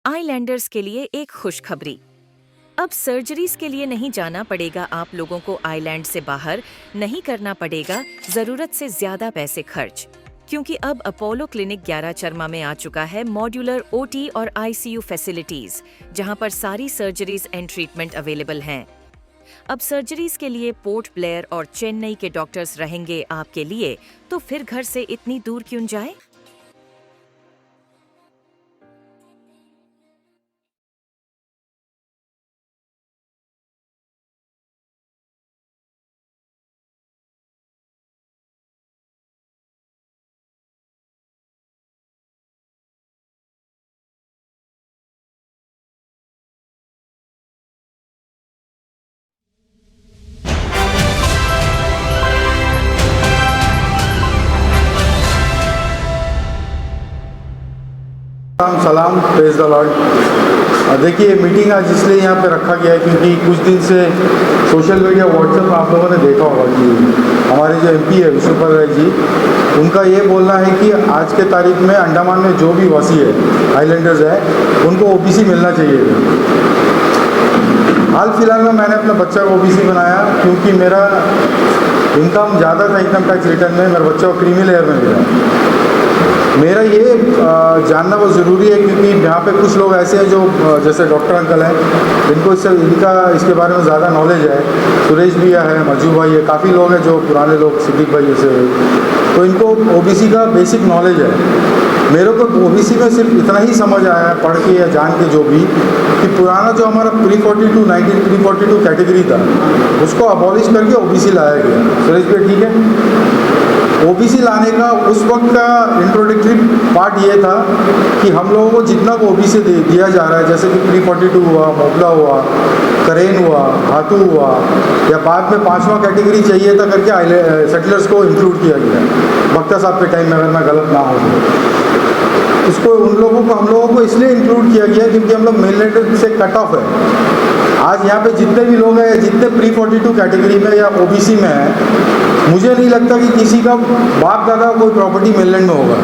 Islanders के लिए एक खुशखबरी। अब सर्जरीज के लिए नहीं जाना पड़ेगा आप लोगों को, आइलैंड से बाहर नहीं करना पड़ेगा ज़रूरत से ज़्यादा पैसे खर्च, क्योंकि अब अपोलो क्लिनिक 11 चरमा में आ चुका है मॉड्यूलर ओटी और आईसीयू फैसिलिटीज, जहां पर सारी सर्जरीज एंड ट्रीटमेंट अवेलेबल हैं। अब सर्जरीज के लिए पोर्ट ब्लेयर और चेन्नई के डॉक्टर्स रहेंगे आपके लिए, तो फिर घर से इतनी दूर क्यों जाए। सलाम, प्रेज द लॉर्ड। देखिए, मीटिंग आज इसलिए यहाँ पे रखा गया है क्योंकि कुछ दिन से सोशल मीडिया व्हाट्सएप में आप लोगों ने देखा होगा कि हमारे जो एमपी है विष्णुपद राय जी, उनका ये बोलना है कि आज के तारीख में अंडमान में जो भी वासी है, आइलैंडर्स है, उनको ओबीसी मिलना चाहिए। हाल फिलहाल में मैंने अपना बच्चा को ओबीसी बनाया क्योंकि मेरा इनकम ज़्यादा था इनकम टैक्स रिटर्न में, मेरे बच्चे को क्रीमी लेयर में मिला। मेरा ये जानना बहुत ज़रूरी है क्योंकि यहाँ पे कुछ लोग ऐसे हैं जो जैसे डॉक्टर अंकल हैं, इनको इसके बारे में ज़्यादा नॉलेज है। सुरेश भैया है, मजू भाई है, काफ़ी लोग हैं जो पुराने लोग, सिद्दीक भाई जैसे, तो इनको ओबीसी का बेसिक नॉलेज है। मेरे को ओबीसी में सिर्फ इतना ही समझ आया है पढ़ के या जान के जो भी, कि पुराना जो हमारा प्री-42 कैटेगरी था, उसको अबॉलिश करके ओबीसी लाया गया। सुरेश भैया ठीक है। ओबीसी लाने का उस वक्त का इंट्रोडक्टरी पार्ट ये था कि हम लोगों को जितना ओबीसी दिया जा रहा है, जैसे कि प्री-42 हुआ, मोगला हुआ, करेन हुआ, धातु हुआ, या बाद में 5वां कैटेगरी चाहिए था करके सेटलर्स को इंक्लूड किया गया बख्ता साहब के टाइम में, अगर मैं गलत ना हो तो। इसको हम लोगों को इसलिए इंक्लूड किया गया क्योंकि हम लोग मेनलैंड से कट ऑफ है। आज यहाँ पे जितने भी लोग हैं, जितने प्री-42 कैटेगरी में या ओबीसी में हैं, मुझे नहीं लगता कि किसी का बाप दादा कोई प्रॉपर्टी मेनलैंड में होगा,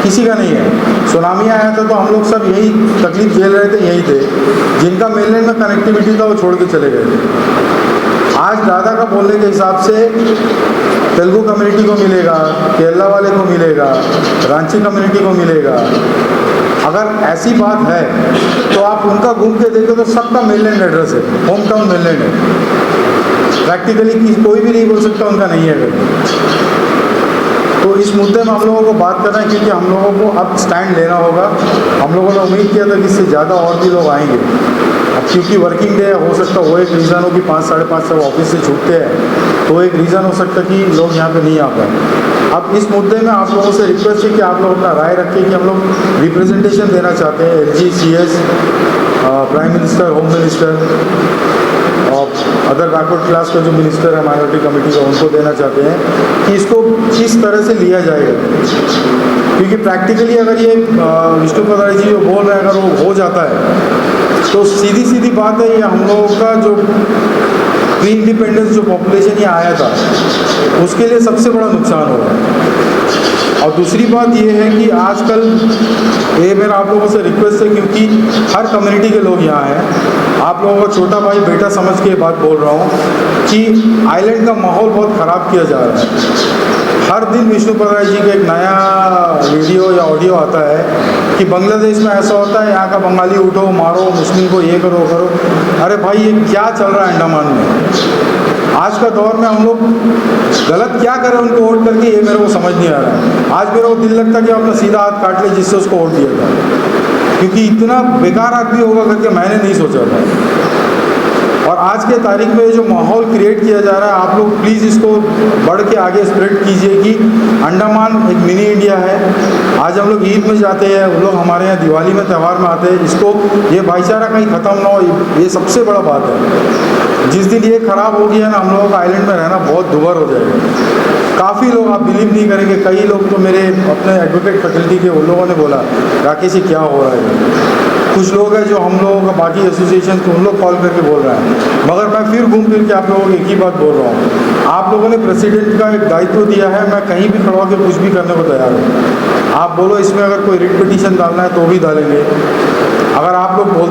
किसी का नहीं है। सुनामी आया था तो हम लोग सब यही तकलीफ झेल रहे थे, यही थे। जिनका मेनलैंड में कनेक्टिविटी था वो छोड़ के चले गए थे। आज दादा का बोलने के हिसाब से तेलुगु कम्युनिटी को मिलेगा, केरला वाले को मिलेगा, रांची कम्युनिटी को मिलेगा। अगर ऐसी बात है तो आप उनका घूम के देखो तो सबका मेनलैंड एड्रेस है, होम टाउन मेनलैंड है। प्रैक्टिकली कोई भी नहीं बोल सकता उनका नहीं है। तो इस मुद्दे में हम लोगों को बात करना है क्योंकि हम लोगों को अब स्टैंड लेना होगा। हम लोगों ने उम्मीद किया था कि इससे ज़्यादा और भी लोग आएंगे। अब क्योंकि वर्किंग डे हो सकता है, वो एक रीज़न हो कि 5 साढ़े 5 सब ऑफिस से छूटते हैं, तो एक रीज़न हो सकता है कि लोग यहाँ पे नहीं आ पाए। अब इस मुद्दे में आप लोगों से रिक्वेस्ट है कि आप लोग अपना राय रखें कि हम लोग रिप्रेजेंटेशन देना चाहते हैं LG, CS, prime minister, home minister और अदर बैकवर्ड क्लास का जो मिनिस्टर है माइनॉरिटी कमेटी का, उनको देना चाहते हैं कि इसको किस तरह से लिया जाएगा। क्योंकि प्रैक्टिकली अगर ये विष्णुपद राय जी जो बोल रहे हैं अगर वो हो जाता है तो सीधी सीधी बात है, ये हम लोगों का जो प्री इंडिपेंडेंस जो पॉपुलेशन यहाँ आया था उसके लिए सबसे बड़ा नुकसान हो रहा है। और दूसरी बात ये है कि आजकल ये मेरा आप लोगों से रिक्वेस्ट है क्योंकि हर कम्युनिटी के लोग यहाँ हैं, आप लोगों को छोटा भाई बेटा समझ के बात बोल रहा हूँ कि आइलैंड का माहौल बहुत ख़राब किया जा रहा है। हर दिन विष्णुपद राय जी का एक नया वीडियो या ऑडियो आता है कि बांग्लादेश में ऐसा होता है, यहाँ का बंगाली उठो मारो, मुस्लिम को ये करो करो। अरे भाई, ये क्या चल रहा है अंडमान में? आज का दौर में हम लोग गलत क्या करें उनको वोट करके, ये मेरे को समझ नहीं आ रहा है। आज मेरे को दिल लगता कि अपना सीधा हाथ काट ले जिससे उसको वोट दिया था, क्योंकि इतना बेकार आदमी होगा करके मैंने नहीं सोचा था। और आज के तारीख में जो माहौल क्रिएट किया जा रहा है, आप लोग प्लीज़ इसको बढ़ के आगे स्प्रेड कीजिए कि अंडमान एक मिनी इंडिया है। आज हम लोग ईद में जाते हैं, वो लोग हमारे यहाँ दिवाली में त्यौहार में आते हैं। इसको ये भाईचारा कहीं ख़त्म ना हो, ये सबसे बड़ा बात है। जिस दिन ये ख़राब हो गया ना, हम लोगों का आइलैंड में रहना बहुत दुभर हो जाएगा। काफ़ी लोग, आप बिलीव नहीं करेंगे, कई लोग तो मेरे अपने एडवोकेट फैकल्टी के उन लोगों ने बोला राकेश जी क्या हो रहा है। कुछ लोग हैं जो हम लोगों का बाकी एसोसिएशन को उन लोग कॉल करके बोल रहे हैं। मगर मैं फिर घूम फिर के आप लोगों को एक ही बात बोल रहा हूँ, आप लोगों ने प्रेसिडेंट का एक दायित्व दिया है, मैं कहीं भी खड़ा होकर कुछ भी करने को तैयार हूँ। आप बोलो इसमें अगर कोई रिट पिटीशन डालना है तो भी डालेंगे,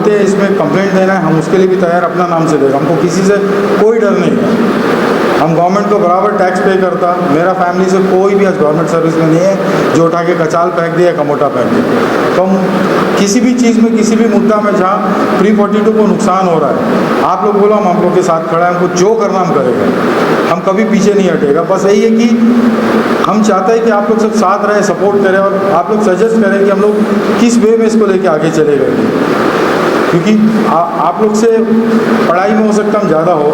चाहते हैं इसमें कंप्लेंट देना है, हम उसके लिए भी तैयार अपना नाम से देगा, हमको किसी से कोई डर नहीं है। हम गवर्नमेंट को बराबर टैक्स पे करता, मेरा फैमिली से कोई भी आज गवर्नमेंट सर्विस में नहीं है जो उठा के कचाल फेंक दिया, कमोटा फेंक दिया। तो हम किसी भी चीज़ में, किसी भी मुद्दा में जहाँ प्री-42 को नुकसान हो रहा है, आप लोग बोलो, हम आप लोग के साथ खड़ा है, हमको जो करना हम करेंगे, हम कभी पीछे नहीं हटेगा। बस यही है कि हम चाहते हैं कि आप लोग सब साथ रहें, सपोर्ट करें और आप लोग सजेस्ट करें कि हम लोग किस वे में इसको लेके आगे चले गए। क्योंकि आप लोग से पढ़ाई में हो सकता हम ज़्यादा हो,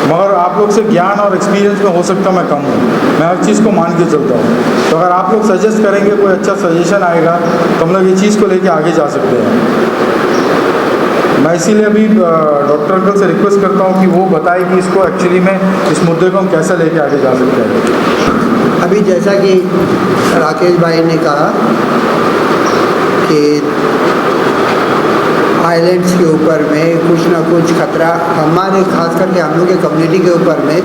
मगर आप लोग से ज्ञान और एक्सपीरियंस में हो सकता मैं कम हूँ। मैं हर चीज़ को मान के चलता हूँ। तो अगर आप लोग सजेस्ट करेंगे, कोई अच्छा सजेशन आएगा, तो हम लोग ये चीज़ को लेके आगे जा सकते हैं। मैं इसीलिए अभी डॉक्टर अंकल से रिक्वेस्ट करता हूँ कि वो बताए कि इसको एक्चुअली में इस मुद्दे को हम कैसे लेके आगे जा सकते हैं। अभी जैसा कि राकेश भाई ने कहा कि आइलैंड्स के ऊपर में कुछ ना कुछ खतरा, हमारे खास करके हम लोग के कम्युनिटी के ऊपर में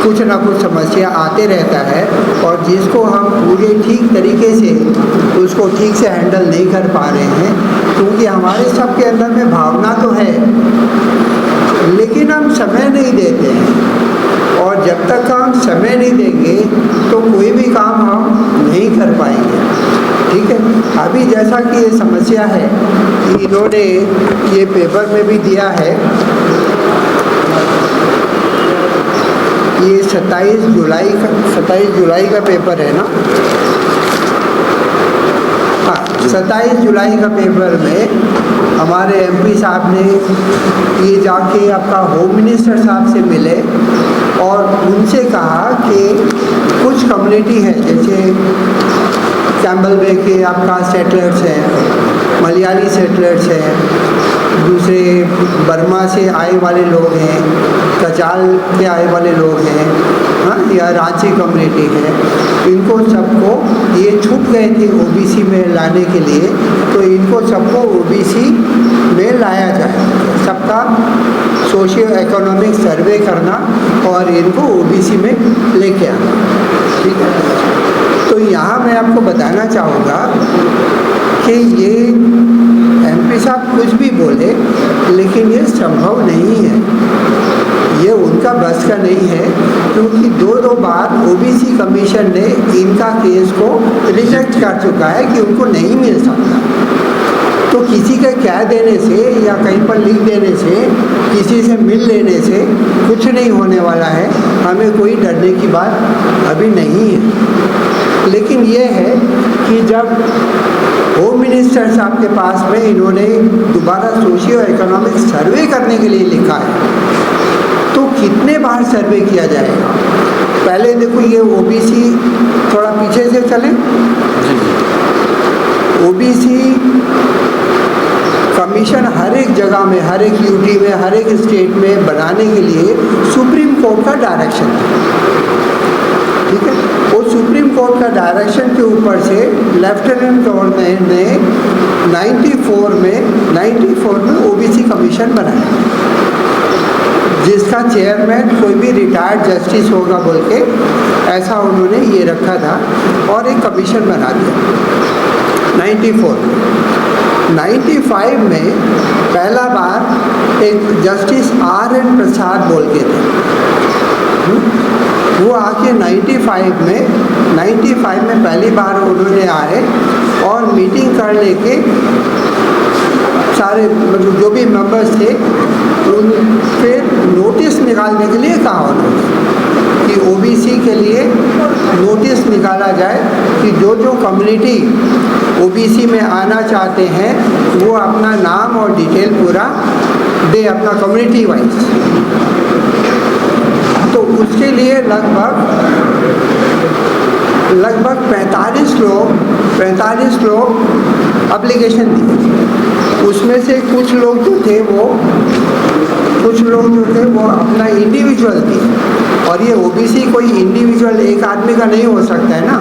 कुछ ना कुछ समस्या आते रहता है, और जिसको हम पूरे ठीक तरीके से उसको ठीक से हैंडल नहीं कर पा रहे हैं, क्योंकि हमारे सबके अंदर में भावना तो है लेकिन हम समय नहीं देते हैं, और जब तक हम समय नहीं देंगे तो कोई भी काम हम नहीं कर पाएंगे। ठीक है, अभी जैसा कि ये समस्या है, इन्होंने ये पेपर में भी दिया है, ये 27 जुलाई का पेपर है ना, हाँ 27 जुलाई का पेपर में हमारे एमपी साहब ने ये जाके आपका होम मिनिस्टर साहब से मिले और उनसे कहा कि कुछ कम्युनिटी है, जैसे कैम्बल बे के आपका सेटलर्स हैं, मलयाली सेटलर्स हैं, दूसरे बर्मा से आए वाले लोग हैं, कचाल के आए वाले लोग हैं, हाँ, या रांची कम्युनिटी है, इनको सबको ये छूट गए थे ओबीसी में लाने के लिए, तो इनको सबको ओबीसी में लाया जाए, सबका सोशियो इकोनॉमिक सर्वे करना और इनको ओबीसी में लेके आना। ठीक है, तो यहाँ मैं आपको बताना चाहूँगा कि ये एमपी साहब कुछ भी बोले, लेकिन ये संभव नहीं है, ये उनका बस का नहीं है, क्योंकि दो बार ओबीसी कमीशन ने इनका केस को रिजेक्ट कर चुका है कि उनको नहीं मिल सकता। तो किसी के कह देने से या कहीं पर लिख देने से, किसी से मिल लेने से कुछ नहीं होने वाला है, हमें कोई डरने की बात अभी नहीं है। लेकिन ये है कि जब होम मिनिस्टर साहब के पास में इन्होंने दोबारा सोशियो इकोनॉमिक सर्वे करने के लिए लिखा है, तो कितने बार सर्वे किया जाएगा? पहले देखो, ये ओबीसी, थोड़ा पीछे से चलें, ओबीसी कमीशन हर एक जगह में, हर एक यूटी में, हर एक स्टेट में बनाने के लिए सुप्रीम कोर्ट का डायरेक्शन था। ठीक है, वो सुप्रीम कोर्ट का डायरेक्शन के ऊपर से लेफ्टिनेंट गवर्नर ने 94 में ओबीसी कमीशन बनाया, जिसका चेयरमैन कोई भी रिटायर्ड जस्टिस होगा बोल के ऐसा उन्होंने ये रखा था, और एक कमीशन बना दिया 95 में पहला बार एक जस्टिस RN प्रसाद बोल के थे, वो आके 95 में पहली बार उन्होंने आए और मीटिंग कर लेके सारे मतलब जो भी मेंबर्स थे उन पे नोटिस निकालने के लिए कहा उन्होंने कि ओबीसी के लिए नोटिस निकाला जाए कि जो कम्युनिटी ओबीसी में आना चाहते हैं वो अपना नाम और डिटेल पूरा दे, अपना कम्युनिटी वाइज। तो उसके लिए लगभग 45 लोग एप्लीकेशन दिए। उसमें से कुछ लोग जो थे वो अपना इंडिविजुअल दिए, और ये ओबीसी कोई इंडिविजुअल एक आदमी का नहीं हो सकता है ना,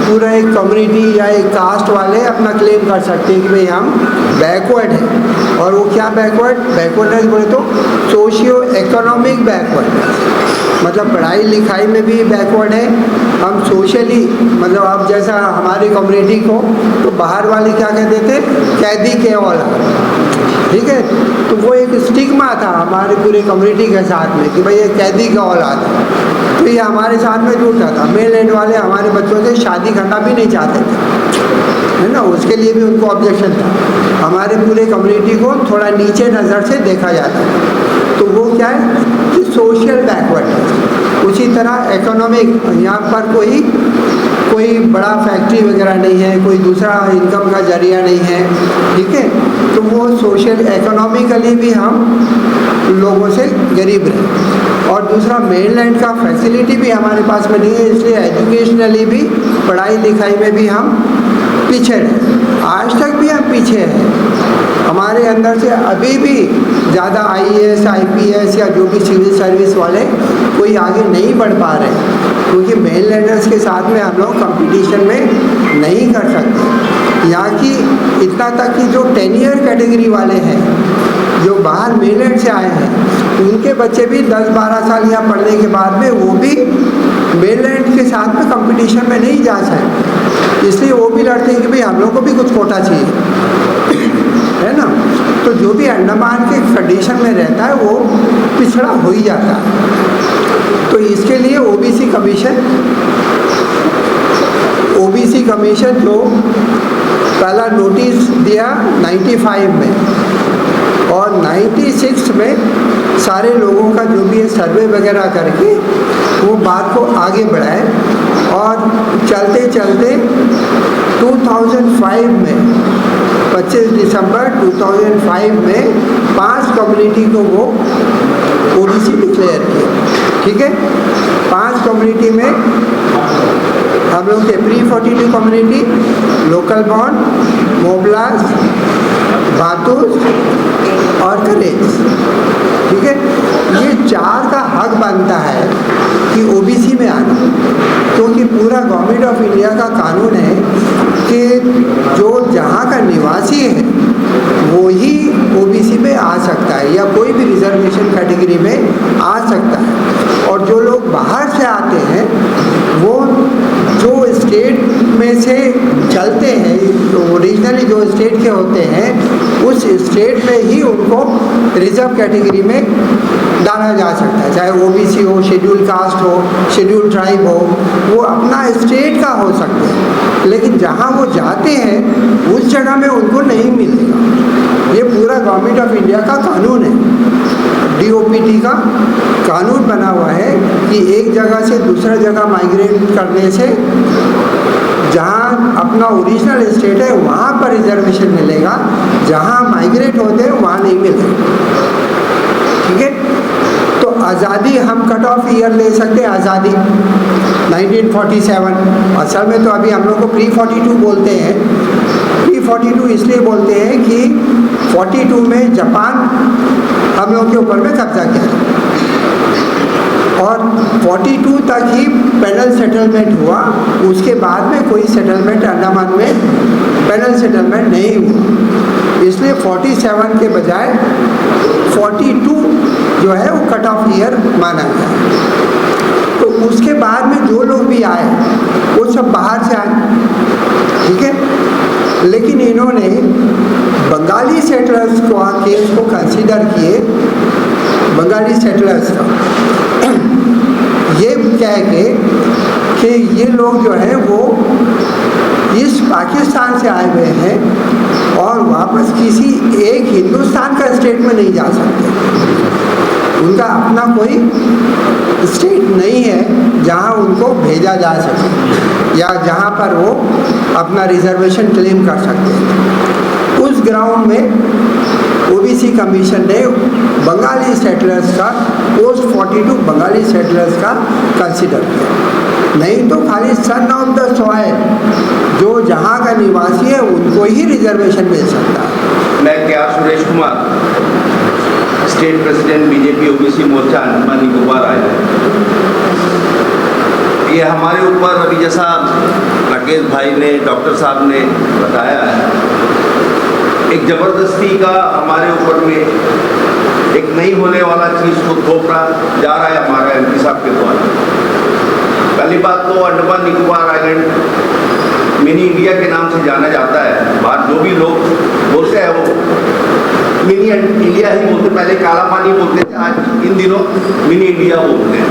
पूरा एक कम्युनिटी या एक कास्ट वाले अपना क्लेम कर सकते हैं कि भाई हम बैकवर्ड हैं। और वो क्या बैकवर्डनेस बोले तो सोशियो इकोनॉमिक बैकवर्डनेस, मतलब पढ़ाई लिखाई में भी बैकवर्ड है हम, सोशली मतलब आप जैसा हमारी कम्युनिटी को तो बाहर वाले क्या कहते थे, कैदी के वाला, ठीक है, तो वो एक स्टिग्मा था हमारे पूरे कम्युनिटी के साथ में कि भाई ये कैदी का औलाद है, तो ये हमारे साथ में जुड़ता था। मेल एंड वाले हमारे बच्चों से शादी करना भी नहीं चाहते थे, है ना, उसके लिए भी उनको ऑब्जेक्शन था। हमारे पूरे कम्युनिटी को थोड़ा नीचे नज़र से देखा जाता है। तो वो क्या है कि सोशल बैकवर्ड। उसी तरह इकोनॉमिक, यहाँ पर कोई बड़ा फैक्ट्री वगैरह नहीं है, कोई दूसरा इनकम का जरिया नहीं है, ठीक है, तो वो सोशल इकोनॉमिकली भी हम लोगों से गरीब रहे। और दूसरा मेनलैंड का फैसिलिटी भी हमारे पास में नहीं है, इसलिए एजुकेशनली भी, पढ़ाई लिखाई में भी हम पीछे रहे। आज तक भी हम पीछे हैं। हमारे अंदर से अभी भी ज़्यादा IAS IPS या जो भी सिविल सर्विस वाले कोई आगे नहीं बढ़ पा रहे, क्योंकि मेनलैंडर्स के साथ में हम लोग कंपटीशन में नहीं कर सकते। यहाँ की इतना तक कि जो 10 ईयर कैटेगरी वाले हैं, जो बाहर मेनलैंड से आए हैं, उनके बच्चे भी 10-12 साल यहाँ पढ़ने के बाद में वो भी मेनलैंड के साथ में कंपटीशन में नहीं जा सकते। इसलिए वो भी लड़ते हैं कि भाई हम लोग को भी कुछ कोटा चाहिए, है ना। तो जो भी अंडमान के कंडीशन में रहता है वो पिछड़ा हो ही जाता है। तो इसके लिए ओबीसी कमीशन जो पहला नोटिस दिया 95 में, और 96 में सारे लोगों का जो भी है सर्वे वगैरह करके वो बात को आगे बढ़ाए। और चलते चलते 2005 में 25 दिसंबर 2005 में 5 कम्युनिटी को वो ओबीसी डिक्लेयर किया, ठीक है। 5 कम्युनिटी में हम लोग थे प्री 42 कम्युनिटी, लोकल बॉन्ड, मोबलास, बातूस और करेज, ठीक है। ये 4 का हक बनता है कि ओबीसी में आना, क्योंकि पूरा गवर्नमेंट ऑफ इंडिया का कानून है कि जो जहाँ का निवासी है वो ही ओबीसी में आ सकता है या कोई भी रिजर्वेशन कैटेगरी में आ सकता है। और जो लोग बाहर से आते हैं वो जो स्टेट में से चलते हैं, ओरिजिनली जो स्टेट के होते हैं उस स्टेट में ही उनको रिजर्व कैटेगरी में डाला जा सकता है, चाहे ओबीसी हो, शेड्यूल कास्ट हो, शेड्यूल ट्राइब हो, वो अपना स्टेट का हो सकते हैं। लेकिन जहाँ वो जाते हैं उस जगह में उनको नहीं मिलेगा। ये पूरा गवर्नमेंट ऑफ इंडिया का कानून है, DOPT का कानून बना हुआ है कि एक जगह से दूसरा जगह माइग्रेट करने से जहाँ अपना ओरिजिनल स्टेट है वहाँ पर रिजर्वेशन मिलेगा, जहाँ माइग्रेट होते हैं वहाँ नहीं मिलेगा, ठीक है। तो आज़ादी हम कट ऑफ ईयर ले सकते हैं, आज़ादी 1947, असल में तो अभी हम लोग को प्री 42 बोलते हैं। प्री 42 इसलिए बोलते हैं कि 42 में जापान हम लोग के ऊपर में कब्जा किया और 42 तक ही पेनल सेटलमेंट हुआ। उसके बाद में कोई सेटलमेंट अंडमान में पेनल सेटलमेंट नहीं हुआ, इसलिए 47 के बजाय 42 जो है वो कट ऑफ ईयर माना गया। तो उसके बाद में जो लोग भी आए वो सब बाहर से आए, ठीक है। लेकिन इन्होंने बंगाली सेटलर्स को केस को कंसीडर किए, बंगाली सेटलर्स का ये कह के कि ये लोग जो है वो इस पाकिस्तान से आए हुए हैं और वापस किसी एक हिंदुस्तान का स्टेट में नहीं जा सकते। उनका अपना कोई स्टेट नहीं है जहां उनको भेजा जा सके या जहां पर वो अपना रिजर्वेशन क्लेम कर सकते हैं। उस ग्राउंड में ओबीसी कमीशन ने बंगाली सेटलर्स का, पोस्ट 42 बंगाली सेटलर्स का कंसिडर किया। नहीं तो खाली सन ऑफ द सॉइल जो जहाँ का निवासी है उनको ही रिजर्वेशन मिल सकता है। मैं क्या Suresh Kumar, state president BJP OBC Morcha Andaman Nicobar आया। ये हमारे ऊपर अभी जैसा राकेश भाई ने, डॉक्टर साहब ने बताया है, एक ज़बरदस्ती का हमारे ऊपर में एक नहीं होने वाला चीज़ को थोपा जा रहा है हमारा MP साहब के द्वारा। पहली बात तो Andaman Nicobar island mini India के नाम से जाना जाता है। बाहर जो भी लोग बोलते हैं वो मिनी इंडिया ही बोलते, पहले काला पानी बोलते थे, आज इन दिनों मिनी इंडिया बोलते हैं।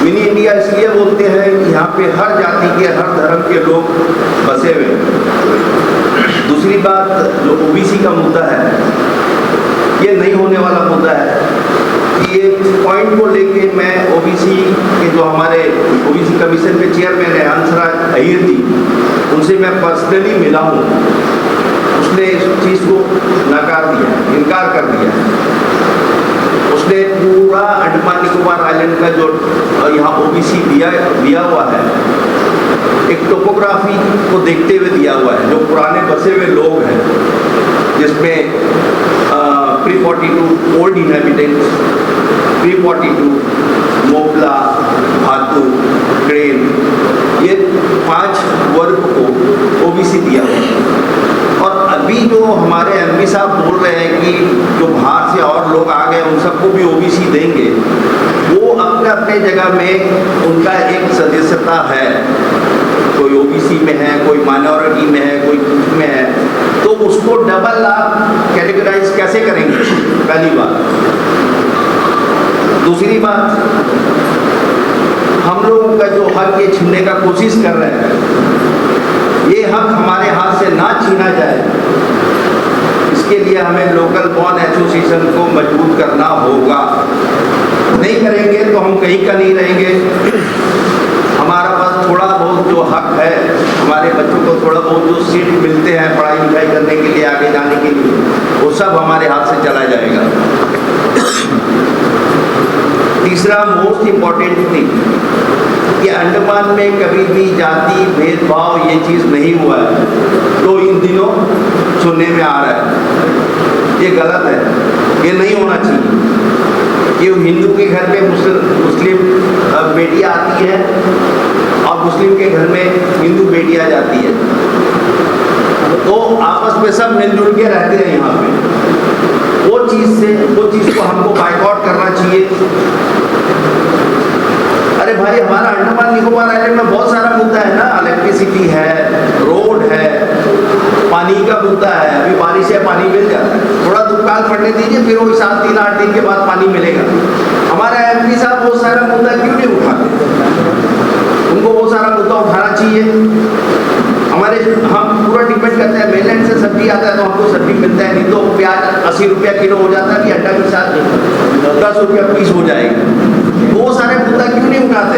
मिनी इंडिया इसलिए बोलते हैं कि यहाँ पे हर जाति के, हर धर्म के लोग बसे हुए हैं। दूसरी बात, जो ओबीसी का मुद्दा है, ये नहीं होने वाला मुद्दा है। ये पॉइंट को लेके मैं ओबीसी के जो हमारे ओबीसी कमीशन के चेयरमैन है हंसराज अहीर जी, उनसे मैं पर्सनली मिला हूँ। उसने इस चीज़ को नकार दिया, इनकार कर दिया। उसने पूरा अंडमान निकोबार आइलैंड का जो यहाँ ओबीसी दिया हुआ है, एक टोपोग्राफी को देखते हुए दिया हुआ है, जो पुराने बसे हुए लोग हैं, जिसमें प्री-42 ओल्ड इनहेबिटेंट्स, प्री-42 मोपला, भातु, क्रेन, ये 5 वर्ग को ओबीसी दिया हुआ। और अभी जो हमारे एमपी साहब बोल रहे हैं कि जो बाहर से और लोग आ गए उन सबको भी ओबीसी देंगे, वो अपने अपने जगह में उनका एक सदस्यता है। कोई ओबीसी में है, कोई माइनॉरिटी में है, कोई कुछ में है, तो उसको डबल आप कैटेगराइज कैसे करेंगे? पहली बात। दूसरी बात, हम लोगों का जो हक ये छीनने का कोशिश कर रहे हैं, ये हक हमारे हाथ से ना छीना जाए, इसके लिए हमें लोकल बॉर्न एसोसिएशन को मजबूत करना होगा। नहीं करेंगे तो हम कहीं का नहीं रहेंगे। हमारा पास थोड़ा बहुत जो हक है, हमारे बच्चों को थोड़ा बहुत जो सीट मिलते हैं पढ़ाई लिखाई करने के लिए, आगे जाने के लिए, वो सब हमारे हाथ से चला जाएगा। तीसरा मोस्ट इम्पॉर्टेंट थिंग, कि अंडमान में कभी भी जाति भेदभाव ये चीज़ नहीं हुआ है, तो इन दिनों सुनने में आ रहा है। ये गलत है, ये नहीं होना चाहिए। कि हिंदू के घर में मुस्लिम बेटियाँ आती है और मुस्लिम के घर में हिंदू बेटियाँ जाती है, तो आपस में सब मिलजुल के रहते हैं यहाँ पे। वो चीज़ को हमको बाइकआउट करना चाहिए। अरे भाई, हमारा अंडमान निकोबार आइलैंड में बहुत सारा मुद्दा है ना, इलेक्ट्रिसिटी है, रोड है, पानी का मुद्दा है। अभी बारिश है, पानी मिल जाता है, थोड़ा दुष्काल पड़ने दीजिए, फिर वही 7-8 दिन के बाद पानी मिलेगा। हमारा एमपी साहब वो सारा मुद्दा क्यों नहीं उठाते? उनको वो सारा मुद्दा उठाना चाहिए। हम पूरा डिपेंड करते हैं, मेनलैंड से सब्जी आता है तो हमको सब्जी मिलता है, नहीं तो प्याज 80 रुपया किलो हो जाता है, अंडा के साथ 10 रुपया पीस हो जाएगा। वो सारे मुद्दा क्यों नहीं उठाते?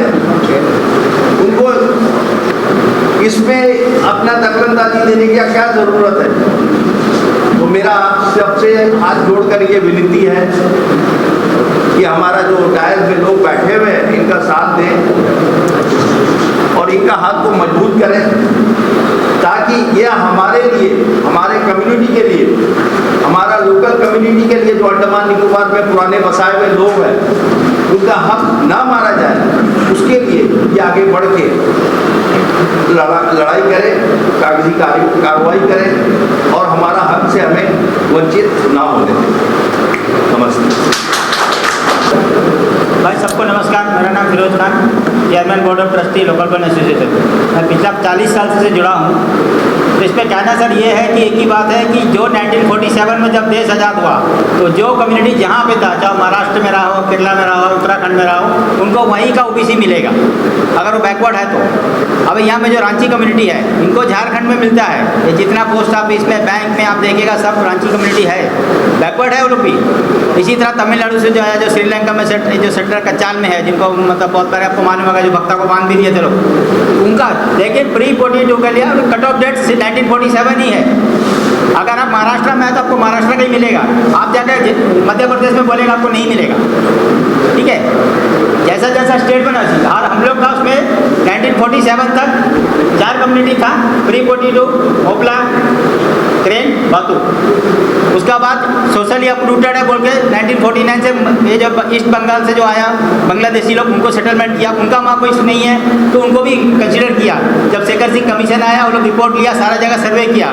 उनको इसमें अपना दखलंदाजी देने की क्या ज़रूरत है? तो मेरा आप सबसे हाथ जोड़कर ये विनती है कि हमारा जो डायल में लोग बैठे हुए हैं, इनका साथ दें और इनका हाथ को मजबूत करें, ताकि ये हमारे लिए, हमारे कम्युनिटी के लिए, हमारा लोकल कम्युनिटी के लिए, जो अंडमान निकोबार में पुराने बसाए हुए लोग हैं, उनका हक ना मारा जाए। उसके लिए ये आगे बढ़ के लड़ाई करें, कागजी कार्रवाई करें और हमारा हक से हमें वंचित ना होने दें। नमस्ते भाई, सबको नमस्कार। मेरा नाम Firoz Khan, chairman board of trustee local born association. मैं पिछला 40 साल से जुड़ा हूँ। तो इस पर कहना सर ये है कि एक ही बात है कि जो 1947 में जब देश आज़ाद हुआ, तो जो कम्युनिटी जहाँ पे था, चाहे महाराष्ट्र में रहा हो, केरला में रहा हो, उत्तराखंड में रहा हो, उनको वहीं का ओबीसी मिलेगा अगर वो बैकवर्ड है तो। अब यहाँ पे जो रांची कम्युनिटी है, इनको झारखंड में मिलता है। ये जितना पोस्ट ऑफिस में, बैंक में आप देखिएगा, सब रांची कम्युनिटी है, बैकवर्ड है वो लोग भी। इसी तरह तमिलनाडु से जो है, जो श्रीलंका में जो सेक्टर कच्चाल में है, जिनको मतलब बहुत बार आपको मालूम होगा, जो भक्ता को बांध भी दिए थे लोग, उनका लेकिन प्री-42 के लिए कट ऑफ डेट 1947 ही है। अगर आप महाराष्ट्र में आए तो आपको महाराष्ट्र का ही मिलेगा, आप जाकर मध्य प्रदेश में बोलेगा आपको नहीं मिलेगा। ठीक है, जैसा जैसा स्टेट बना चाहिए। और हम लोग का उसमें 1947 तक 4 कम्युनिटी था, प्री-42, मोपला, क्रेन, बातू। उसका बाद सोशली अपरूटेड है बोल के 1949 से ये जो ईस्ट बंगाल से जो आया बांग्लादेशी लोग, उनको सेटलमेंट किया, उनका वहाँ कोई नहीं है तो उनको भी कंसिडर किया। जब शेखर सिंह कमीशन आया, वो लोग रिपोर्ट लिया, सारा जगह सर्वे किया,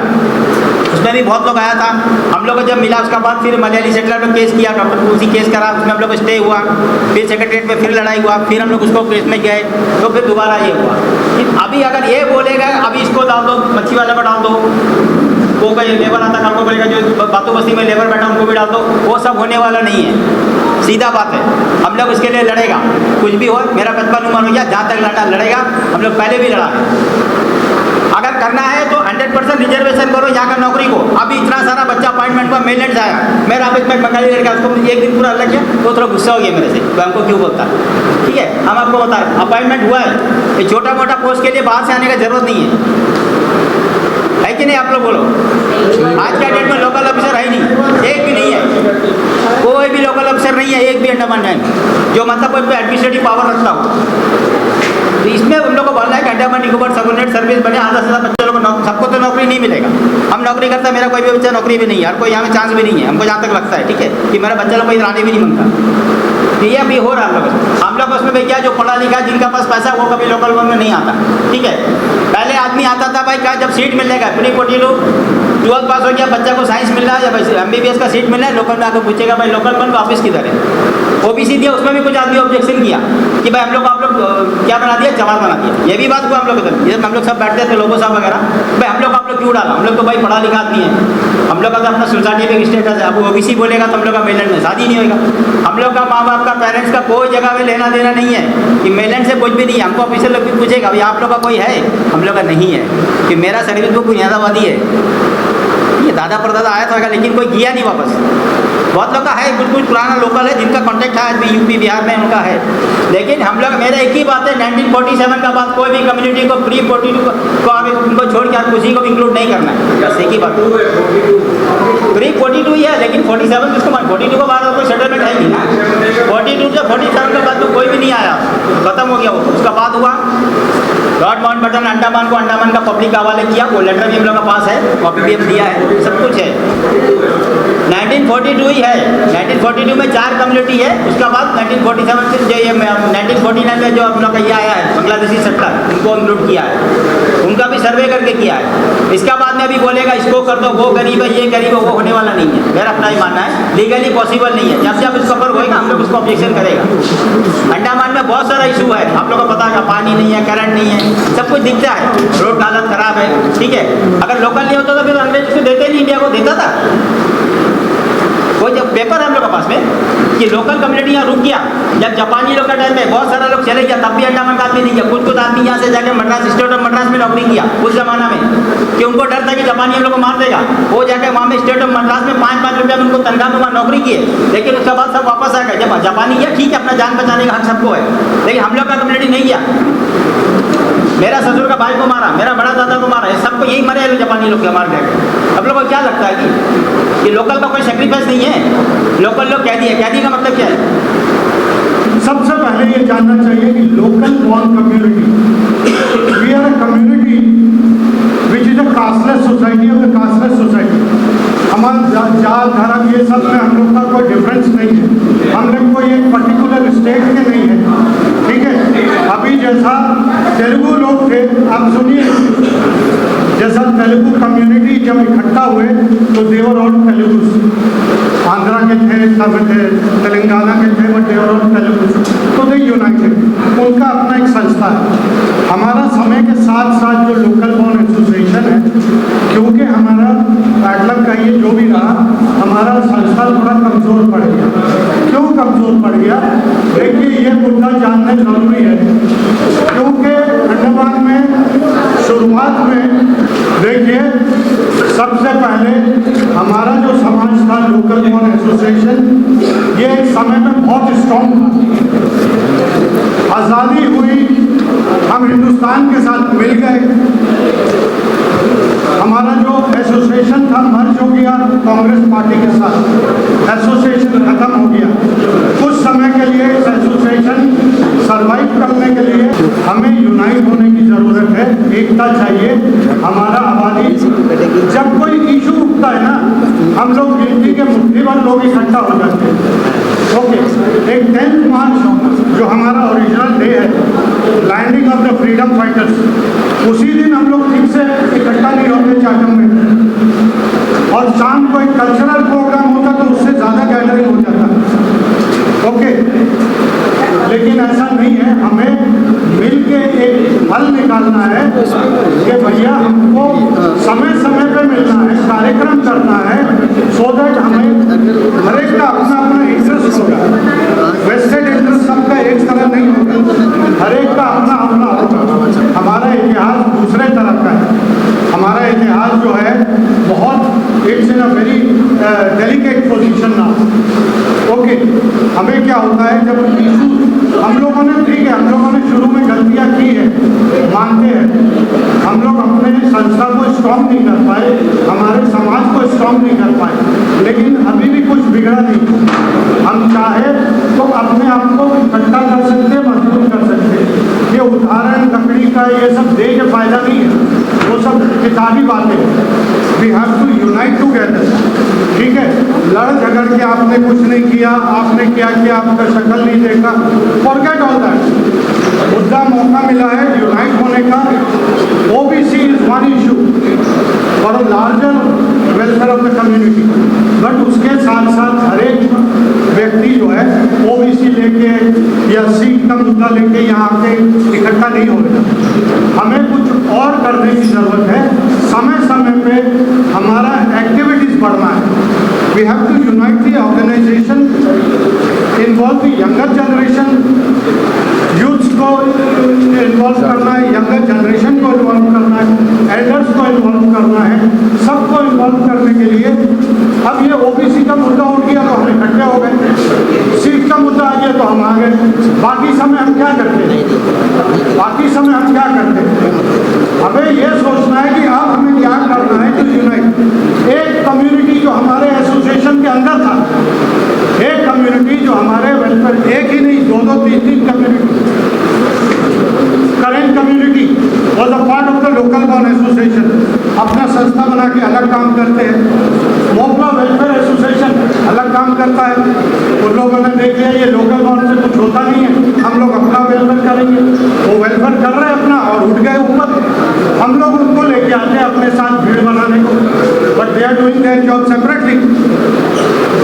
उसमें भी बहुत लोग आया था। हम लोग को जब मिला उसका बाद फिर मलयाली सेटलर में केस किया, डॉक्टर तुलसी केस करा, उसमें हम लोग को स्टे हुआ, फिर सेक्रेटरीट में फिर लड़ाई हुआ, फिर हम लोग उसको केस में गए, तो फिर दोबारा ये हुआ कि अभी अगर ये बोलेगा अभी इसको डाल दो, मच्छी वाले को डाल दो, वो कोई लेबर आता कल को बोलेगा जो बातों बस्ती में लेबर बैठा उनको भी डाल दो, वो सब होने वाला नहीं है। सीधा बात है, हम लोग इसके लिए लड़ेगा, कुछ भी हो। मेरा 55 उम्र हो गया, जहाँ तक लड़ना लड़ेगा, हम लोग पहले भी लड़ा है। अगर करना है तो 100% रिजर्वेशन करो यहाँ का नौकरी को। अभी इतना सारा बच्चा अपॉइंटमेंट पर मेलनेट आया, मेरा ऑफिस में बंगाली लड़का, उसको एक दिन पूरा अलग किया तो थोड़ा गुस्सा हो गया मेरे से, तो हमको क्यों बोलता है। ठीक है, हम आपको बता रहे हैं अपॉइंटमेंट हुआ है, ये छोटा मोटा पोस्ट के लिए बाहर से आने का जरूरत नहीं है कि नहीं? आप लोग बोलो, आज के डेट में लोकल ऑफिसर है नहीं, एक भी नहीं है, कोई भी लोकल ऑफिसर नहीं है, एक भी अंडमान है जो मतलब कोई एडमिनिस्ट्रेटिव पावर रखता हो। तो इसमें उन लोगों को बोलना है कि अंडमान निकोबार सबऑर्डिनेट सर्विस बने, आधा से ज़्यादा बच्चों को सबको तो नौकरी नहीं मिलेगा। हम नौकरी करते हैं, मेरा कोई भी बच्चा नौकरी भी नहीं है, हर कोई यहाँ में चांस भी नहीं है, हमको जहाँ तक लगता है। ठीक है, कि मेरा बच्चा लोग कोई आने भी नहीं मांगता। तो ये अभी हो रहा है हम लोग उसमें भैया जो पढ़ा लिखा जिनका पास पैसा वो कभी लोकल वन में नहीं आता। ठीक है, पहले आदमी आता था भाई क्या, जब सीट मिलने का प्री 42 12th पास हो गया, बच्चा को साइंस मिल रहा है या भाई MBBS का सीट मिल रहा है, लोकल में आकर पूछेगा भाई लोकल वन का ऑफिस किधर है। OBC दिया, उसमें भी कुछ आदमी ऑब्जेक्शन किया कि भाई हम लोग आप लोग क्या बना दिया, जवाब बना दिया। ये भी बात हुआ हम लोग इधर, ये हम लोग सब बैठते थे लोगो साहब वगैरह, भाई हम लोग आप लोग क्यों डाला, हम लोग तो भाई पढ़ा लिखा आदमी है, हम लोग का तो अपना सोसाइटी में स्टेटस है। अब OBC बोलेगा तो हम लोग का मेलैंड में शादी नहीं होगा। हम लोग का माँ बाप का पेरेंट्स का कोई जगह में लेना देना नहीं है कि मेलैंड से कुछ भी नहीं है। हमको ऑफिसर लोग भी पूछेगा भाई आप लोग का कोई है, हम लोग का नहीं है कि मेरा सर्विस बुक बुनियादाबादी है, ये दादा परदादा आया था लेकिन कोई गया नहीं वापस। बहुत लोग का है, कुछ पुराना लोकल है जिनका कॉन्टेक्ट है आज भी यूपी बिहार में उनका है, लेकिन हम लोग मेरा एक ही बात है 1947 का बाद कोई भी कम्युनिटी को प्री 42 को आगे उनको छोड़ के आप किसी को भी इंक्लूड नहीं करना है, बस एक ही बात। प्री 42 ही है, लेकिन 47 किसको मान, 42 के बाद कोई सेटलमेंट है नहीं ना। 42 से 47 के बाद तो कोई भी नहीं आया, खत्म हो गया वो। उसका बाद हुआ लॉर्ड माउंटबेटन अंडमान को अंडमान का पब्लिक हवाले किया, वो लेटर भी हम लोग के पास है, कॉपी भी हम दिया है, सब कुछ है। 1942 ही है, 1942 में 4 कम्युनिटी है, उसका बाद 1947 से जो ये 1949 में जो हम लोग का ये आया है बांग्लादेशी सेटलर, उनको इंक्लूड किया है, उनका भी सर्वे करके किया है। इसका बाद में अभी बोलेगा इसको कर दो, वो गरीब है ये गरीब है, वो होने वाला नहीं है, मेरा अपना ही मानना है, लीगली पॉसिबल नहीं है। जब जब इसका ऊपर होएगा हम लोग उसको ऑब्जेक्शन करेगा। अंडमान में बहुत सारा इशू है, आप लोगों को पता है, पानी नहीं है, करंट नहीं है, सब कुछ दिखता है, रोड का हालत खराब है। ठीक है, अगर लोकल नहीं होता तो फिर अंग्रेज उसको देते नहीं, इंडिया को देता था। कोई जब पेपर है हम लोग के पास में कि लोकल कम्युनिटी यहाँ रुक गया, जब जापानी लोग का टाइम में बहुत सारा लोग चले गया, तब भी अंडमान का आदमी नहीं गया। कुछ आदमी यहाँ से जाके मद्रास, स्टेट ऑफ मद्रास में नौकरी किया उस जमाना में, कि उनको डर था कि जापानी हम लोग को मार देगा। वो जाके वहाँ में स्टेट ऑफ मद्रास में 5-5 रुपया में उनको तनख्वाह में वहाँ नौकरी किए, लेकिन उसके बाद सब वापस आ गए। जब जापानी गया ठीक है, अपना जान बचाने का हक सबको है, लेकिन हम लोग का कम्युनिटी नहीं गया। मेरा ससुर का भाई को मारा, मेरा बड़ा दादा को मारा, सबको यही मरे जापानी लोग मार गए। अब लोगों को क्या लगता है कि लोकल का कोई सेक्रीफाइस नहीं है, लोकल लोग कैदी है। कैदी का मतलब क्या है? सबसे पहले ये जानना चाहिए कि local born community, we are a community which is a casteless society of the casteless society. हमारा जात धर्म ये सब में हम लोग का कोई डिफरेंस नहीं है, हम लोग कोई एक पर्टिकुलर स्टेट के नहीं है। ठीक है, अभी जैसा तेलुगु लोग थे, आप सुनिए, जैसा तेलुगु कम्युनिटी जब इकट्ठा हुए तो देवर और तेलुगु, आंध्रा के थे, तमिल थे, तेलंगाना के थे, बट देवर और तेलुगु, तो दे यूनाइटेड, उनका अपना एक संस्था है। हमारा समय के साथ साथ जो लोकल बॉर्न एसोसिएशन है, क्योंकि हमारा मतलब का ये जो भी रहा, हमारा संस्था थोड़ा कमज़ोर पड़ गया। क्यों कमज़ोर पड़ गया? देखिए ये मुद्दा जानना जरूरी है, क्योंकि अंडमान में शुरुआत में देखिए सबसे पहले हमारा जो समाज था लोकल बॉर्न एसोसिएशन, ये एक समय में बहुत स्ट्रॉन्ग था। आज़ादी हुई, हम हिंदुस्तान के साथ मिल गए, हमारा जो एसोसिएशन था मर्ज हो गया कांग्रेस पार्टी के साथ, एसोसिएशन खत्म हो गया। कुछ समय के लिए इस एसोसिएशन सर्वाइव करने के लिए हमें यूनाइट होने की ज़रूरत है, एकता चाहिए। हमारा आबादी जब कोई इशू उठता है ना, हम लोग गिनती के मुट्ठी भर लोग इकट्ठा हो जाते हैं। ओके, एक 10 मार्च जो हमारा ओरिजिनल डे है, landing of the freedom fighters, उसी दिन हम लोग ठीक से इकट्ठा नहीं होते चाटम में, और शाम को एक कल्चरल प्रोग्राम होता तो उससे ज़्यादा गैदरिंग हो जाता। ओके, लेकिन ऐसा नहीं है, हमें मिल के एक हल निकालना है कि भैया हमको समय समय पे मिलना है, कार्यक्रम करना है, सो दैट हमें हर एक का अपना अपना इंटरेस्ट होगा। वेस्टेड इंटरेस्ट सबका एक तरह नहीं होगा, हर एक का अपना अपना होगा। हमारा इतिहास दूसरे तरह का है। हमारा इतिहास जो है बहुत it's in a very delicate position now. Okay, हमें क्या होता है जब इशू हम लोगों ने, ठीक है, हम लोगों ने शुरू में गलतियां की है, मानते हैं। हम लोग अपने संस्था को स्ट्रॉन्ग नहीं कर पाए, हमारे समाज को स्ट्रॉन्ग नहीं कर पाए, लेकिन अभी भी कुछ बिगड़ा नहीं। हम चाहे तो अपने आप को इकट्ठा कर सकते हैं, मजबूत कर सकते हैं। ये उदाहरण लकड़ी का ये सब दे के फायदा नहीं है, वो सब किताबी बातें हैं। We have to unite together, ठीक है। लड़ झगड़ के आपने कुछ नहीं किया, आपने क्या किया, आपका शक्ल नहीं देखा, फॉरगेट ऑल दैट। मुद्दा मौका मिला है यूनाइट होने का। OBC is one issue for a larger welfare of the community, but उसके साथ साथ हर एक व्यक्ति जो है ओबीसी लेके या सीट का मुद्दा लेके यहाँ आके इकट्ठा नहीं होगा। हमें कुछ और करने की जरूरत है। समय समय पे हमारा एक्टिविटीज बढ़ना है। We have to unite the organisation, involve the younger generation, youths को इन्वॉल्व करना है, यंगर जनरेशन को इन्वॉल्व करना है, एल्डर्स को इन्वॉल्व करना है, सबको इन्वॉल्व करने के लिए। अब ये ओबीसी का मुद्दा उठ गया तो हम इकट्ठे हो गए, सीट का मुद्दा आ गया तो हम आ गए। बाकी समय हम क्या करते हैं? बाकी समय हम क्या करते हैं? हमें ये सोचना है कि अब हमें क्या करना है टू यूनाइट। एक कम्युनिटी जो हमारे एसोसिएशन के अंदर था, एक कम्युनिटी जो हमारे वेलफेयर, एक ही नहीं, दो दो तीन तीन community, current community was a part of the local born association, अपना संस्था बना के अलग काम करते हैं। मोपला वेलफेयर एसोसिएशन अलग काम करता है। उन लोगों ने देख लिया ये लोकल बॉर्न से कुछ होता नहीं है, हम लोग अपना वेलफेयर करेंगे। वो वेलफेयर कर रहे हैं अपना और उठ गए ऊपर। हम लोग उनको लेके आते हैं अपने साथ भीड़ बनाने को, but they are doing their job separately.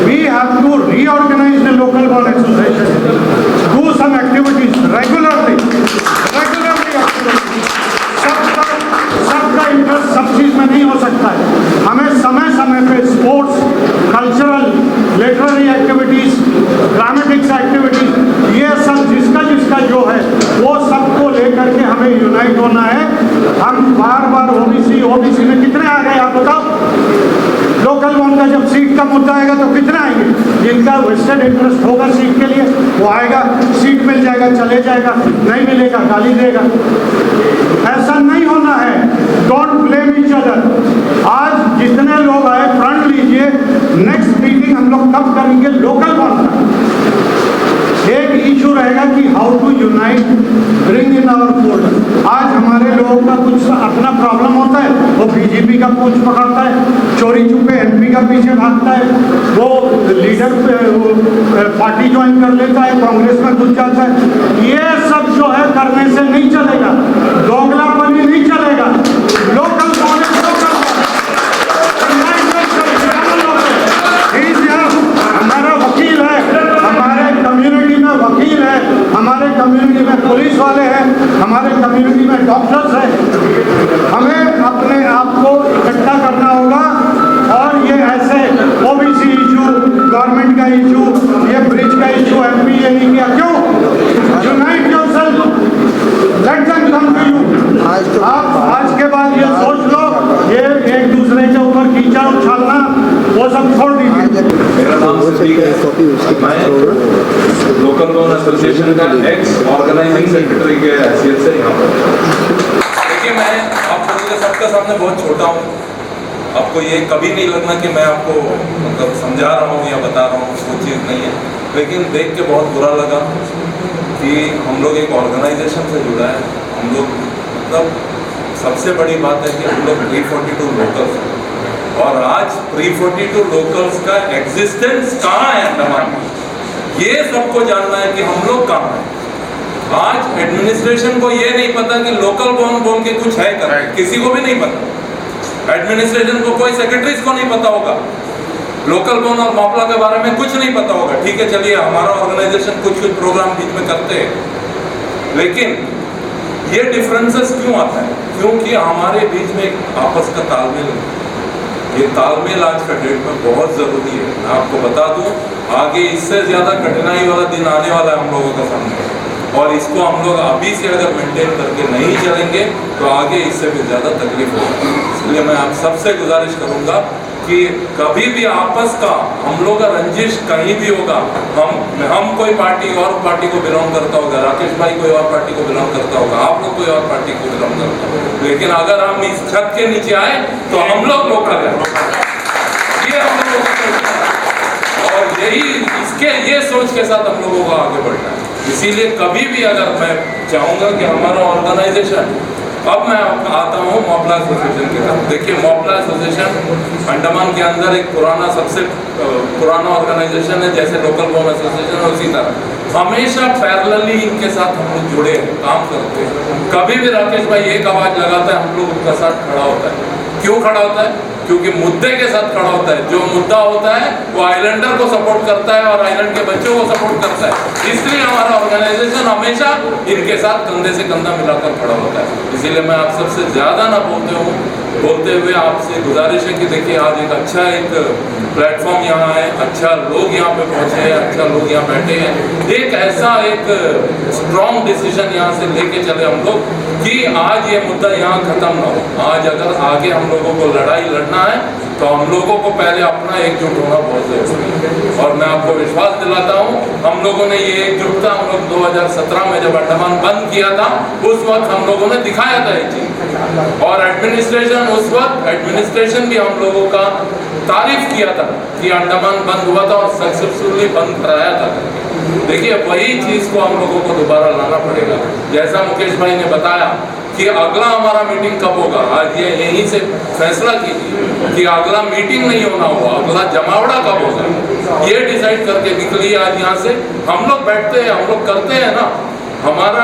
We have to reorganise the local born association, do some activities regularly. सबका इंटरेस्ट सब चीज में नहीं हो सकता है। हमें समय समय पे sports, cultural, literary activities, dramatics activities, ये सब जिसका जिसका जो है वो सबको लेकर के हमें यूनाइट होना है। हम बार बार ओबीसी में कितने आ गए आप बताओ? लोकल बॉर्न का जब सीट का मुद्दा आएगा तो कितने आएंगे? जिनका वेस्टेड इंटरेस्ट होगा सीट के लिए वो आएगा, सीट मिल जाएगा, चले जाएगा, नहीं मिलेगा गाली देगा। ऐसा नहीं होना है। Don't blame each other. आज जितने लोग आए फ्रंट लीजिए, नेक्स्ट मीटिंग हम लोग कब करेंगे? लोकल बॉर्न का एक इशू रहेगा कि how to unite, bring in our folder. आज हमारे लोगों का कुछ अपना प्रॉब्लम होता है, वो बीजेपी का पूछ पकड़ता है, चोरी छुपे एमपी का पीछे भागता है, वो लीडर पार्टी ज्वाइन कर लेता है, कांग्रेस में घुस जाता है। ये सब जो है करने से नहीं चलेगा, दोगलापनी नहीं चलेगा। लोकल हमारा वकील है, हमारे कम्युनिटी में वकील है, हमारे कम्युनिटी में पुलिस वाले हैं, हमारे कम्युनिटी में डॉक्टर्स हैं। हमें अपने आप को इकट्ठा करना होगा। और ये ऐसे ओबीसी इशू, गवर्नमेंट का इशू, ये ब्रिज का इशू एमपी ये नहीं किया, क्यों? Unite yourself, let them come to you. आप आज के बाद ये सोच लो, ये एक दूसरे के ऊपर कीचड़ उछालना वो सब छोड़ दीजिए। मेरा नाम सिद्दीक है, मैं लोकल बॉर्न एसोसिएशन का एक्स ऑर्गेनाइजिंग सेक्रेटरी के हैसियत से यहाँ पर। देखिए, मैं आप सबके सामने बहुत छोटा हूँ। आपको ये कभी नहीं लगना कि मैं आपको मतलब समझा रहा हूँ या बता रहा हूँ, वो चीज़ नहीं है। लेकिन देख के बहुत बुरा लगा कि हम लोग एक ऑर्गेनाइजेशन से जुड़ा है। हम लोग मतलब सबसे बड़ी बात है कि हम लोग 342 लोकल्स हैं, और आज 342 लोकल्स का एग्जिस्टेंस कहाँ है अंडमान में, ये सबको जानना है कि हम लोग कहाँ हैं। आज एडमिनिस्ट्रेशन को ये नहीं पता कि लोकल बॉर्न बोल के कुछ है कर, किसी को भी नहीं पता। एडमिनिस्ट्रेशन को, कोई सेक्रेटरीज को नहीं पता होगा, लोकल बॉर्न और मोपला के बारे में कुछ नहीं पता होगा। ठीक है, चलिए हमारा ऑर्गेनाइजेशन कुछ कुछ प्रोग्राम बीच में करते हैं, लेकिन ये डिफरेंसेस क्यों आता है? क्योंकि हमारे बीच में एक आपस का तालमेल है। ये तालमेल आज का डेट में बहुत ज़रूरी है। मैं आपको बता दूं, आगे इससे ज़्यादा कठिनाई वाला दिन आने वाला है हम लोगों के सामने, और इसको हम लोग अभी से अगर मेंटेन करके नहीं चलेंगे तो आगे इससे भी ज़्यादा तकलीफ होगी। इसलिए मैं आप सबसे गुजारिश करूँगा कि कभी भी आपस का हम लोग का रंजिश कहीं भी होगा, हम कोई पार्टी और पार्टी को बिलोंग करता होगा, राकेश भाई कोई और पार्टी को बिलोंग करता होगा, आप लोग कोई और पार्टी को बिलोंग करता होगा, लेकिन अगर हम इस छत के नीचे आए तो हम लोग लोकल हैं। ये हम लोगों को सोचना है और यही ये सोच के साथ हम लोगों को आगे बढ़ना है। इसीलिए कभी भी अगर मैं चाहूँगा कि हमारा ऑर्गेनाइजेशन, अब मैं आता हूँ मॉपला एसोसिएशन की तरफ। देखिए, मॉपला एसोसिएशन अंडमान के अंदर एक सबसे पुराना ऑर्गेनाइजेशन है, जैसे लोकल बॉम एसोसिएशन है उसी तरह हमेशा पैरेलली इनके साथ हम लोग जुड़े हैं, काम करते हैं। कभी भी राकेश भाई एक आवाज़ लगाता है, हम लोग उनका साथ खड़ा होता है। क्यों खड़ा होता है? क्योंकि मुद्दे के साथ खड़ा होता है। जो मुद्दा होता है वो आइलैंडर को सपोर्ट करता है और आइलैंड के बच्चों को सपोर्ट करता है। इसलिए हमारा ऑर्गेनाइजेशन हमेशा इनके साथ कंधे से कंधा मिलाकर खड़ा होता है। इसीलिए मैं आप सबसे ज़्यादा ना बोलते हुए आपसे गुजारिश है कि देखिए, आज एक प्लेटफॉर्म यहाँ है, अच्छा लोग यहाँ पे पहुँचे हैं, अच्छा लोग यहाँ बैठे हैं। एक ऐसा स्ट्रॉन्ग डिसीजन यहाँ से लेके चले हम लोग कि आज ये मुद्दा यहाँ खत्म ना हो। आज अगर आगे हम लोगों को लड़ाई लड़ना है तो हम लोगों को पहले अपना एकजुट होना बहुत जरूरी है। और मैं आपको विश्वास दिलाता हूँ, हम लोगों ने ये एकजुटता हम लोग 2017 में जब अंडमान बंद किया था उस वक्त हम लोगों ने दिखाया था ये चीज, और एडमिनिस्ट्रेशन भी हम लोगों का तारीफ किया था कि अंडमान बंद हुआ था और सक्सेसफुली बंद कराया था। देखिए, वही चीज़ को हम लोगों को दोबारा लाना पड़ेगा। जैसा मुकेश भाई ने बताया कि अगला हमारा मीटिंग कब होगा, आज ये यहीं से फैसला कीजिए कि अगला मीटिंग नहीं होना होगा, अगला जमावड़ा कब होगा, ये डिसाइड करके निकलिए। आज यहाँ से हम लोग बैठते हैं, हम लोग करते हैं ना हमारा,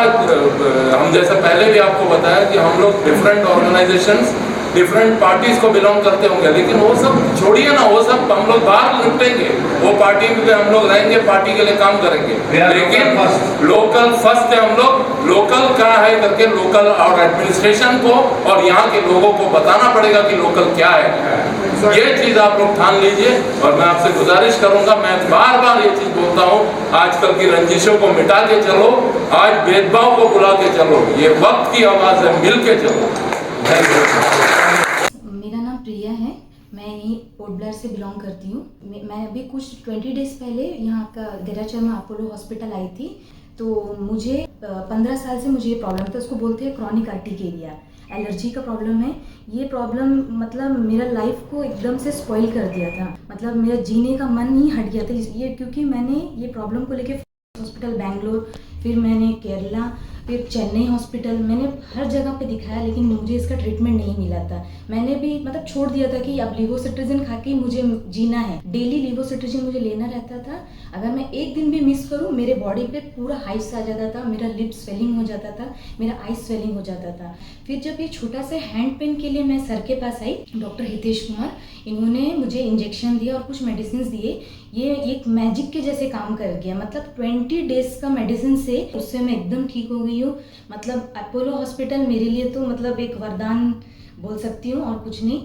हम जैसे पहले भी आपको बताया कि हम लोग डिफरेंट ऑर्गेनाइजेशंस, डिफरेंट पार्टीज को बिलोंग करते होंगे, लेकिन वो सब छोड़िए ना, वो सब हम लोग बाहर निपटेंगे। वो पार्टी में हम लोग रहेंगे, पार्टी के लिए काम करेंगे, लेकिन लोकल फर्स्ट है। हम लोग लोकल क्या है करके लोकल और एडमिनिस्ट्रेशन को और यहाँ के लोगों को बताना पड़ेगा कि लोकल क्या है। ये चीज़ आप लोग ठान लीजिए। और मैं आपसे गुजारिश करूंगा, मैं बार बार ये चीज़ बोलता हूँ, आजकल की रंजिशों को मिटा के चलो, आज भेदभाव को बुला के चलो, ये वक्त की आवाज़ है, मिल के चलो। मेरा नाम प्रिया है, मैं यहीं पोर्ट ब्लेयर से बिलोंग करती हूँ। मैं अभी कुछ 20 डेज़ पहले यहाँ का गैराचर में अपोलो हॉस्पिटल आई थी। तो मुझे 15 साल से मुझे ये प्रॉब्लम था, उसको बोलते हैं क्रॉनिक आर्टिकेरिया, एलर्जी का प्रॉब्लम है। ये प्रॉब्लम मतलब मेरा लाइफ को एकदम से स्पॉइल कर दिया था, मतलब मेरा जीने का मन ही हट गया था ये, क्योंकि मैंने ये प्रॉब्लम को लेके हॉस्पिटल बैंगलोर, फिर मैंने केरला, फिर चेन्नई हॉस्पिटल, मैंने हर जगह पे दिखाया, लेकिन मुझे इसका ट्रीटमेंट नहीं मिला था। मैंने भी मतलब छोड़ दिया था कि अब लिवोसिट्राजिन खा के मुझे जीना है। डेली लिवोसिट्राजिन मुझे लेना रहता था। अगर मैं एक दिन भी मिस करूँ, मेरे बॉडी पे पूरा हाइट्स आ जाता था, मेरा लिप स्वेलिंग हो जाता था, मेरा आई स्वेलिंग हो जाता था। फिर जब ये छोटा सा हैंड पेन के लिए मैं सर के पास आई, डॉक्टर हितेश कुमार, इन्होंने मुझे इंजेक्शन दिया और कुछ मेडिसिन दिए। ये एक मैजिक के जैसे काम कर गया, मतलब 20 डेज का मेडिसिन से उससे मैं एकदम ठीक हो गई हूँ। मतलब अपोलो हॉस्पिटल मेरे लिए तो मतलब एक वरदान बोल सकती हूँ और कुछ नहीं।